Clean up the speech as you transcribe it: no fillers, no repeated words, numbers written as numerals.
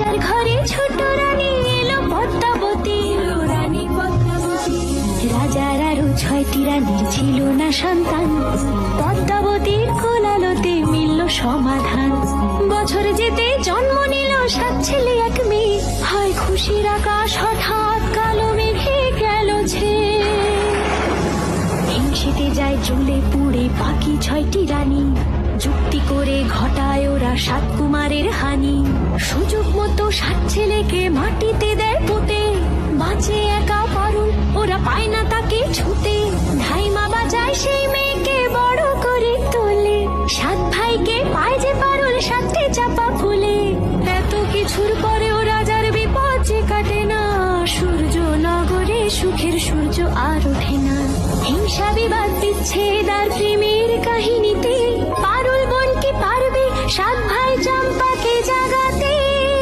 রাজার ঘরে ছোট রানী এলো পদ্মাবতী। রাজার আরো 6টি রানীর ছিল না সন্তান, পদ্মাবতীর কোলালোতে মিলল সমাধান। বছর যেতে জন্ম নিল 7 ছেলে 1 মেয়ে, হয় খুশির আকাশ হঠাৎ কালো মেঘে গেল ছেয়ে। হিংসেতে যায় জ্বলে পুড়ে বাকি 6টি রানী, যুক্তি করে ঘটায় ওরা 7 কুমারের হানি। সুযোগ মতো 7 ছেলেকে মাটিতে দেয় পুঁতে, বাঁচে একা পারুল ওরা পায় না তাকে ছুতে। ধাইমা বাজায় সেই মেয়েকে বড় করে তোলে, 7 ভাইকে পায় যে পারুল 7টে চাপা ফুলে। এত কিছুর পরেও রাজার বিপদ যে কাটে না, সূর্য নগরে সুখের সূর্য আর ওঠে না। হিংসা বিবাদ বিচ্ছেদ আর প্রেমের কাহিনীতে